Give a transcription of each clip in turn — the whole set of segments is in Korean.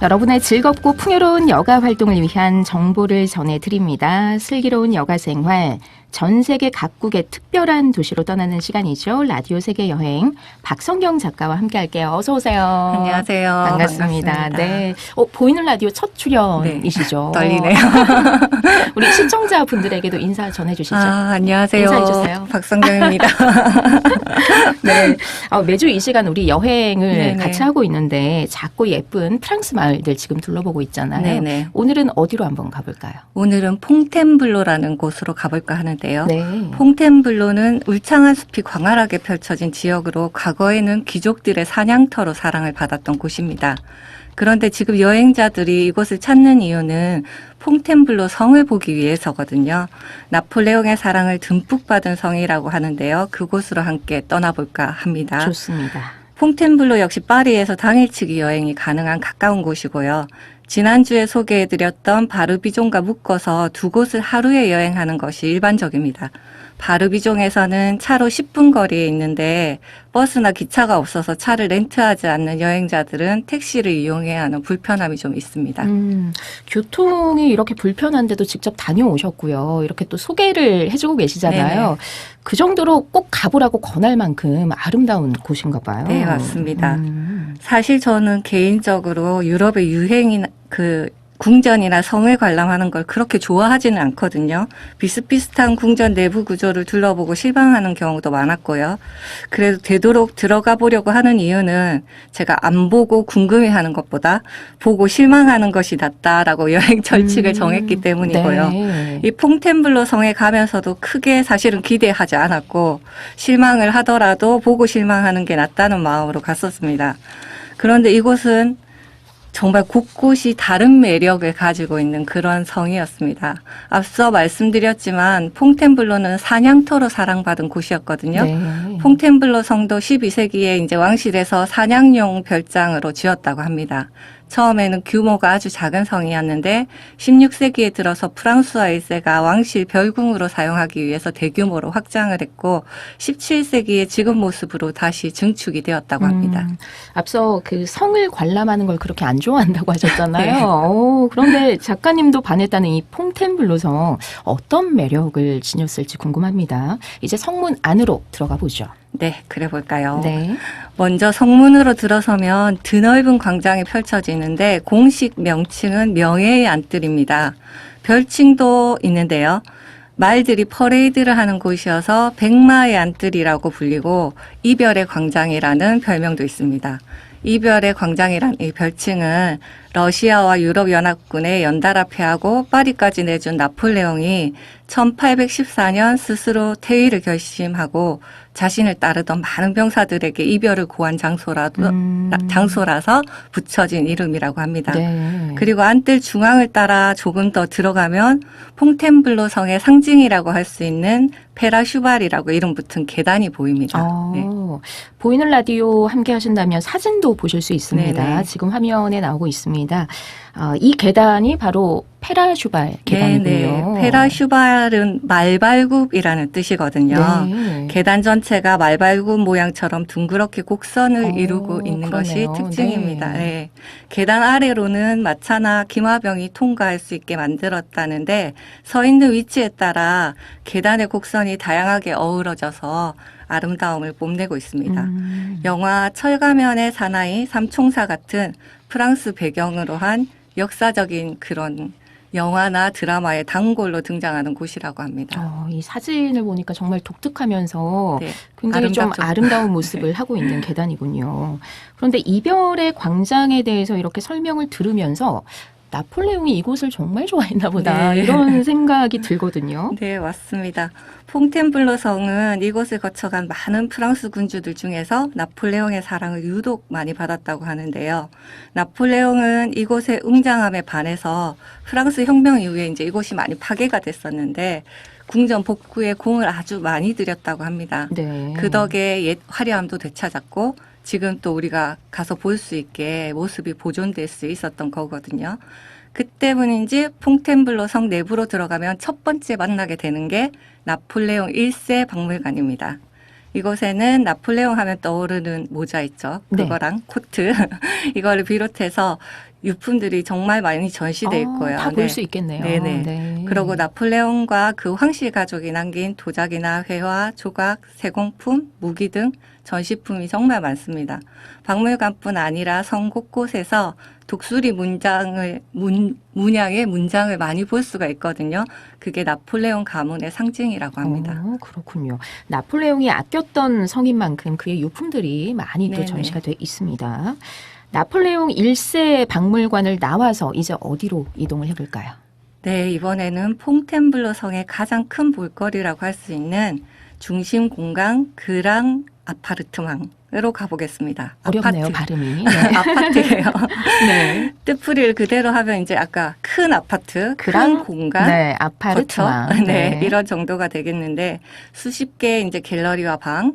여러분의 즐겁고 풍요로운 여가 활동을 위한 정보를 전해드립니다. 슬기로운 여가 생활, 전 세계 각국의 특별한 도시로 떠나는 시간이죠. 라디오 세계 여행, 박성경 작가와 함께할게요. 어서 오세요. 안녕하세요. 반갑습니다. 네, 보이는 라디오 첫 출연이시죠? 네, 떨리네요. 우리 시청자분들에게도 인사 전해주시죠. 안녕하세요. 인사해주세요. 박성경입니다. 네, 매주 이 시간 우리 여행을 네네. 같이 하고 있는데 작고 예쁜 프랑스 마을들 지금 둘러보고 있잖아요. 네네. 오늘은 어디로 한번 가볼까요? 오늘은 퐁텐블로라는 곳으로 가볼까 하는데요. 네. 퐁텐블로는 울창한 숲이 광활하게 펼쳐진 지역으로 과거에는 귀족들의 사냥터로 사랑을 받았던 곳입니다. 그런데 지금 여행자들이 이곳을 찾는 이유는 퐁텐블로 성을 보기 위해서거든요. 나폴레옹의 사랑을 듬뿍 받은 성이라고 하는데요. 그곳으로 함께 떠나볼까 합니다. 좋습니다. 퐁텐블로 역시 파리에서 당일치기 여행이 가능한 가까운 곳이고요. 지난주에 소개해드렸던 바르비종과 묶어서 두 곳을 하루에 여행하는 것이 일반적입니다. 바르비종에서는 차로 10분 거리에 있는데 버스나 기차가 없어서 차를 렌트하지 않는 여행자들은 택시를 이용해야 하는 불편함이 좀 있습니다. 교통이 이렇게 불편한데도 직접 다녀오셨고요. 이렇게 또 소개를 해주고 계시잖아요. 네네. 그 정도로 꼭 가보라고 권할 만큼 아름다운 곳인가 봐요. 네, 맞습니다. 사실 저는 개인적으로 유럽의 유행이나 궁전이나 성을 관람하는 걸 그렇게 좋아하지는 않거든요. 비슷비슷한 궁전 내부 구조를 둘러보고 실망하는 경우도 많았고요. 그래도 되도록 들어가 보려고 하는 이유는 제가 안 보고 궁금해하는 것보다 보고 실망하는 것이 낫다라고 여행 절칙을 정했기 때문이고요. 네. 이 퐁텐블로 성에 가면서도 크게 사실은 기대하지 않았고 실망을 하더라도 보고 실망하는 게 낫다는 마음으로 갔었습니다. 그런데 이곳은 정말 곳곳이 다른 매력을 가지고 있는 그런 성이었습니다. 앞서 말씀드렸지만 퐁텐블로는 사냥터로 사랑받은 곳이었거든요. 네. 퐁텐블로 성도 12세기에 이제 왕실에서 사냥용 별장으로 지었다고 합니다. 처음에는 규모가 아주 작은 성이었는데 16세기에 들어서 프랑스와 1세가 왕실 별궁으로 사용하기 위해서 대규모로 확장을 했고 17세기의 지금 모습으로 다시 증축이 되었다고 합니다. 앞서 그 성을 관람하는 걸 그렇게 안 좋아한다고 하셨잖아요. 네. 그런데 작가님도 반했다는 이 퐁텐블로 성 어떤 매력을 지녔을지 궁금합니다. 이제 성문 안으로 들어가 보죠. 네, 그래 볼까요? 네. 먼저 성문으로 들어서면 드넓은 광장이 펼쳐지는데 공식 명칭은 명예의 안뜰입니다. 별칭도 있는데요. 말들이 퍼레이드를 하는 곳이어서 백마의 안뜰이라고 불리고 이별의 광장이라는 별명도 있습니다. 이별의 광장이란 이 별칭은 러시아와 유럽 연합군의 연달아 패하고 파리까지 내준 나폴레옹이 1814년 스스로 퇴위를 결심하고 자신을 따르던 많은 병사들에게 이별을 고한 장소라서 붙여진 이름이라고 합니다. 네. 그리고 안뜰 중앙을 따라 조금 더 들어가면 퐁텐블로 성의 상징이라고 할 수 있는 페라슈발이라고 이름 붙은 계단이 보입니다. 네. 보이는 라디오 함께 하신다면 사진도 보실 수 있습니다. 네네. 지금 화면에 나오고 있습니다. 이 계단이 바로 페라슈발 계단이고요. 네네. 페라슈발은 말발굽이라는 뜻이거든요. 네. 계단 전체가 말발굽 모양처럼 둥그렇게 곡선을 이루고 있는 그러네요. 것이 특징입니다. 네. 네. 계단 아래로는 마차나 기마병이 통과할 수 있게 만들었다는데 서 있는 위치에 따라 계단의 곡선이 다양하게 어우러져서 아름다움을 뽐내고 있습니다. 영화 철가면의 사나이, 삼총사 같은 프랑스 배경으로 한 역사적인 그런 영화나 드라마의 단골로 등장하는 곳이라고 합니다. 이 사진을 보니까 정말 독특하면서 네, 굉장히 좀 아름답죠. 아름다운 모습을 하고 있는 계단이군요. 그런데 이별의 광장에 대해서 이렇게 설명을 들으면서 나폴레옹이 이곳을 정말 좋아했나 보다 네. 이런 생각이 들거든요. 네, 맞습니다. 퐁텐블로 성은 이곳을 거쳐간 많은 프랑스 군주들 중에서 나폴레옹의 사랑을 유독 많이 받았다고 하는데요. 나폴레옹은 이곳의 웅장함에 반해서 프랑스 혁명 이후에 이제 이곳이 많이 파괴가 됐었는데 궁전 복구에 공을 아주 많이 들였다고 합니다. 네. 그 덕에 옛 화려함도 되찾았고 지금 또 우리가 가서 볼 수 있게 모습이 보존될 수 있었던 거거든요. 그 때문인지 퐁텐블로 성 내부로 들어가면 첫 번째 만나게 되는 게 나폴레옹 1세 박물관입니다. 이곳에는 나폴레옹 하면 떠오르는 모자 있죠. 그거랑 코트 이거를 비롯해서 유품들이 정말 많이 전시돼 있고요. 다 볼 수 있겠네요. 네네. 네. 그리고 나폴레옹과 그 황실 가족이 남긴 도자기나 회화, 조각, 세공품, 무기 등 전시품이 정말 많습니다. 박물관뿐 아니라 성 곳곳에서 독수리 문양의 문장을 많이 볼 수가 있거든요. 그게 나폴레옹 가문의 상징이라고 합니다. 그렇군요. 나폴레옹이 아꼈던 성인 만큼 그의 유품들이 많이 또 네네. 전시가 돼 있습니다. 나폴레옹 1세 박물관을 나와서 이제 어디로 이동을 해볼까요? 네, 이번에는 퐁텐블로 성의 가장 큰 볼거리라고 할 수 있는 중심 공간 그랑 아파르트망으로 가보겠습니다. 어렵네요, 아파트. 발음이. 네. 아파트예요. 네. 뜻풀이를 그대로 하면 이제 아까 큰 아파트, 큰 공간, 네, 아파르트망. 거처, 네, 이런 정도가 되겠는데 수십 개의 이제 갤러리와 방,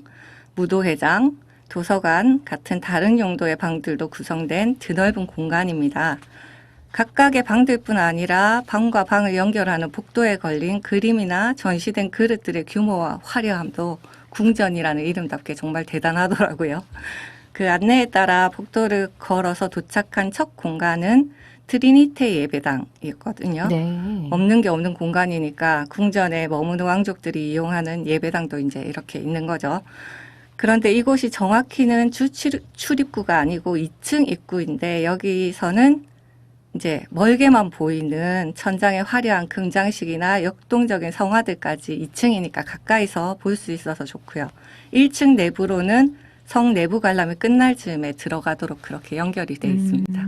무도회장, 도서관 같은 다른 용도의 방들도 구성된 드넓은 공간입니다. 각각의 방들뿐 아니라 방과 방을 연결하는 복도에 걸린 그림이나 전시된 그릇들의 규모와 화려함도 궁전이라는 이름답게 정말 대단하더라고요. 그 안내에 따라 복도를 걸어서 도착한 첫 공간은 트리니테 예배당이었거든요. 네. 없는 게 없는 공간이니까 궁전에 머무는 왕족들이 이용하는 예배당도 이제 이렇게 있는 거죠. 그런데 이곳이 정확히는 주 출입구가 아니고 2층 입구인데 여기서는 이제 멀게만 보이는 천장의 화려한 금장식이나 역동적인 성화들까지 2층이니까 가까이서 볼 수 있어서 좋고요. 1층 내부로는 성 내부 관람이 끝날 즈음에 들어가도록 그렇게 연결이 돼 있습니다.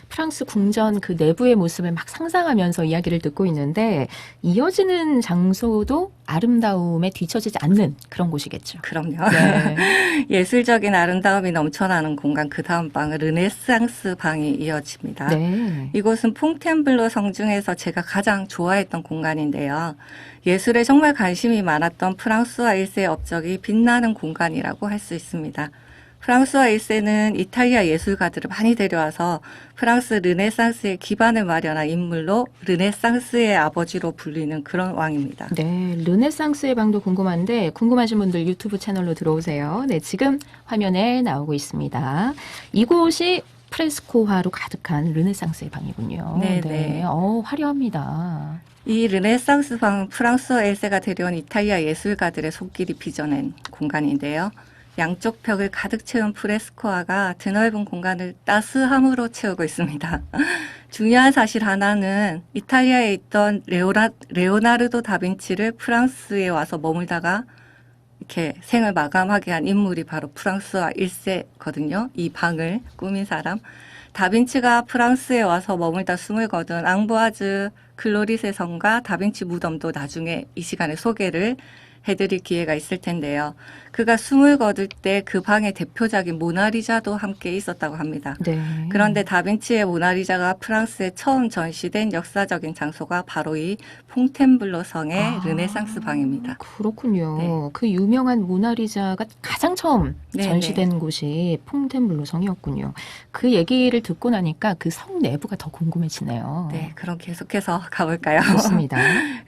프랑스 궁전 그 내부의 모습을 막 상상하면서 이야기를 듣고 있는데 이어지는 장소도 아름다움에 뒤처지지 않는 그런 곳이겠죠. 그럼요. 네. 예술적인 아름다움이 넘쳐나는 공간 그 다음 방은 르네상스 방이 이어집니다. 네. 이곳은 퐁텐블로 성 중에서 제가 가장 좋아했던 공간인데요. 예술에 정말 관심이 많았던 프랑스와 1세의 업적이 빛나는 공간이라고 할 수 있습니다. 프랑스와 1세는 이탈리아 예술가들을 많이 데려와서 프랑스 르네상스의 기반을 마련한 인물로 르네상스의 아버지로 불리는 그런 왕입니다. 네, 르네상스의 방도 궁금한데 궁금하신 분들 유튜브 채널로 들어오세요. 네, 지금 화면에 나오고 있습니다. 이곳이 프레스코화로 가득한 르네상스의 방이군요. 네. 화려합니다. 이 르네상스 방은 프랑스와 1세가 데려온 이탈리아 예술가들의 손길이 빚어낸 공간인데요. 양쪽 벽을 가득 채운 프레스코화가 드넓은 공간을 따스함으로 채우고 있습니다. 중요한 사실 하나는 이탈리아에 있던 레오나르도 다빈치를 프랑스에 와서 머물다가 이렇게 생을 마감하게 한 인물이 바로 프랑스와 1세거든요. 이 방을 꾸민 사람. 다빈치가 프랑스에 와서 머물다 숨을 거둔 앙부아즈 클로리세 성과 다빈치 무덤도 나중에 이 시간에 소개를 해드릴 기회가 있을 텐데요. 그가 숨을 거둘 때 그 방의 대표작인 모나리자도 함께 있었다고 합니다. 네. 그런데 다빈치의 모나리자가 프랑스에 처음 전시된 역사적인 장소가 바로 이 퐁텐블로 성의 르네상스 방입니다. 그렇군요. 네. 그 유명한 모나리자가 가장 처음 네네. 전시된 곳이 퐁텐블로 성이었군요. 그 얘기를 듣고 나니까 그 성 내부가 더 궁금해지네요. 네, 그럼 계속해서 가볼까요? 좋습니다.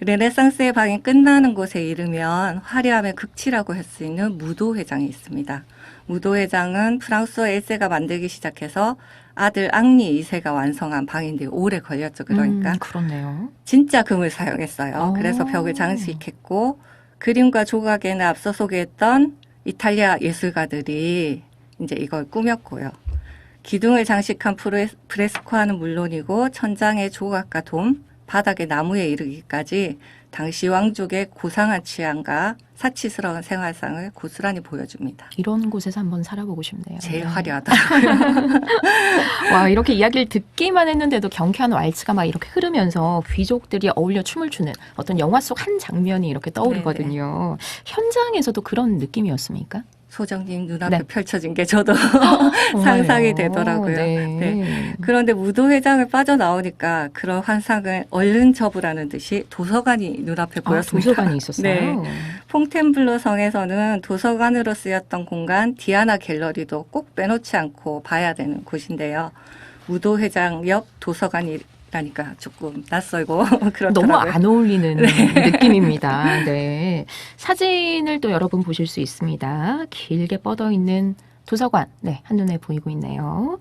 르네상스의 방이 끝나는 곳에 이르면 화려함의 극치라고 할 수 있는 무도회장이 있습니다. 무도회장은 프랑스어 1세가 만들기 시작해서 아들 앙리 2세가 완성한 방인데 오래 걸렸죠. 그러니까 그렇네요. 진짜 금을 사용했어요. 오. 그래서 벽을 장식했고 그림과 조각에는 앞서 소개했던 이탈리아 예술가들이 이제 이걸 꾸몄고요. 기둥을 장식한 프레스코화는 물론이고 천장의 조각과 돔, 바닥의 나무에 이르기까지 당시 왕족의 고상한 취향과 사치스러운 생활상을 고스란히 보여줍니다. 이런 곳에서 한번 살아보고 싶네요. 제일 네. 화려하더라고요. 와, 이렇게 이야기를 듣기만 했는데도 경쾌한 왈츠가 막 이렇게 흐르면서 귀족들이 어울려 춤을 추는 어떤 영화 속 한 장면이 이렇게 떠오르거든요. 현장에서도 그런 느낌이었습니까? 소정님 눈앞에 네. 펼쳐진 게 저도 정말요? 상상이 되더라고요. 네. 네. 그런데 무도회장을 빠져나오니까 그런 환상을 얼른 접으라는 듯이 도서관이 눈앞에 보였습니다. 도서관이 있었어요. 네. 퐁텐블로 성에서는 도서관으로 쓰였던 공간 디아나 갤러리도 꼭 빼놓지 않고 봐야 되는 곳인데요. 무도회장 옆 도서관이라니까 조금 낯설고 그렇더라고요. 너무 안 어울리는 느낌입니다. 네. 사진을 또 여러분 보실 수 있습니다. 길게 뻗어 있는 도서관, 네, 한눈에 보이고 있네요.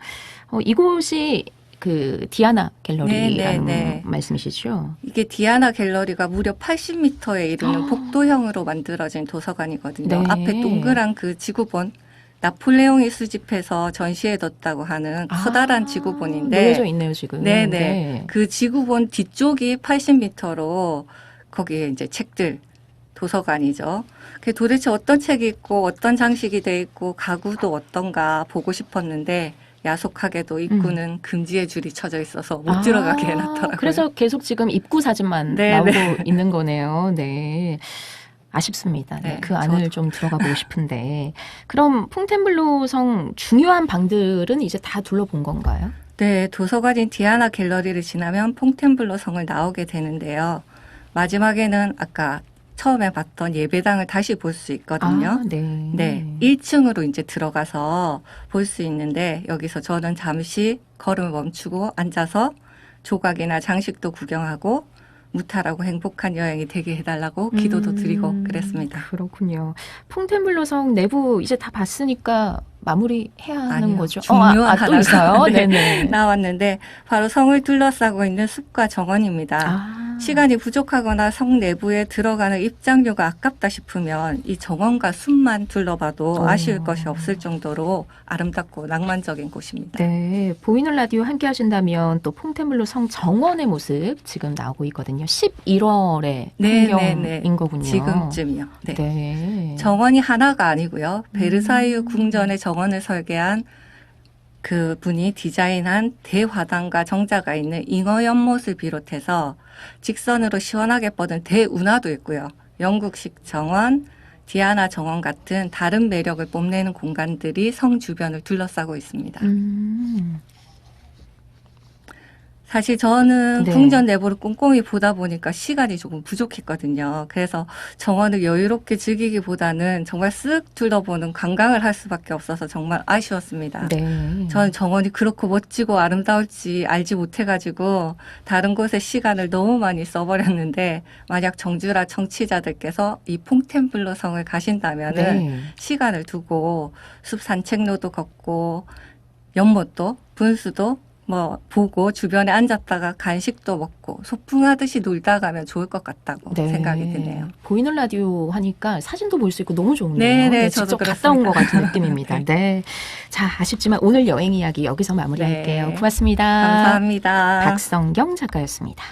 이곳이 그 디아나 갤러리라는 네. 말씀이시죠? 이게 디아나 갤러리가 무려 80m에 이르는 복도형으로 만들어진 도서관이거든요. 네. 앞에 동그란 그 지구본 나폴레옹이 수집해서 전시해뒀다고 하는 커다란 지구본인데 놓여져 있네요 지금. 네네. 네. 그 지구본 뒤쪽이 80m로 거기에 이제 책들 도서관이죠. 그게 도대체 어떤 책이 있고 어떤 장식이 돼 있고 가구도 어떤가 보고 싶었는데 야속하게도 입구는 금지의 줄이 쳐져 있어서 못 들어가게 해놨더라고요. 그래서 계속 지금 입구 사진만 나오고 있는 거네요. 네. 아쉽습니다. 네, 그 안을 좀 들어가 보고 싶은데. 그럼 퐁텐블로 성 중요한 방들은 이제 다 둘러본 건가요? 네, 도서관인 디아나 갤러리를 지나면 퐁텐블로 성을 나오게 되는데요. 마지막에는 아까 처음에 봤던 예배당을 다시 볼 수 있거든요. 네. 네, 1층으로 이제 들어가서 볼 수 있는데 여기서 저는 잠시 걸음을 멈추고 앉아서 조각이나 장식도 구경하고 무탈하고 행복한 여행이 되게 해달라고 기도도 드리고 그랬습니다. 그렇군요. 퐁텐블로 성 내부 이제 다 봤으니까 마무리해야 하는 아니요, 거죠? 중요한 또 하나가 있어요? 네, 네네. 나왔는데 바로 성을 둘러싸고 있는 숲과 정원입니다. 시간이 부족하거나 성 내부에 들어가는 입장료가 아깝다 싶으면 이 정원과 숲만 둘러봐도 아쉬울 것이 없을 정도로 아름답고 낭만적인 곳입니다. 네, 보이는 라디오 함께 하신다면 또 퐁텐블로 성 정원의 모습 지금 나오고 있거든요. 11월의 풍경인 거군요. 지금쯤이요. 네. 네. 정원이 하나가 아니고요. 베르사유 궁전의 정원을 설계한 그 분이 디자인한 대화단과 정자가 있는 잉어 연못을 비롯해서 직선으로 시원하게 뻗은 대운하도 있고요. 영국식 정원, 디아나 정원 같은 다른 매력을 뽐내는 공간들이 성 주변을 둘러싸고 있습니다. 사실 저는 궁전 내부를 꼼꼼히 보다 보니까 시간이 조금 부족했거든요. 그래서 정원을 여유롭게 즐기기보다는 정말 쓱 둘러보는 관광을 할 수밖에 없어서 정말 아쉬웠습니다. 네. 저는 정원이 그렇고 멋지고 아름다울지 알지 못해가지고 다른 곳에 시간을 너무 많이 써버렸는데 만약 정주라 청취자들께서 이 퐁텐블로 성을 가신다면은 시간을 두고 숲 산책로도 걷고 연못도 분수도 뭐 보고 주변에 앉았다가 간식도 먹고 소풍하듯이 놀다 가면 좋을 것 같다고 생각이 드네요. 보이는 라디오 하니까 사진도 볼 수 있고 너무 좋네요. 네네, 직접 저도 갔다 온 것 같은 느낌입니다. 네. 자, 아쉽지만 오늘 여행 이야기 여기서 마무리할게요. 고맙습니다. 감사합니다. 박성경 작가였습니다.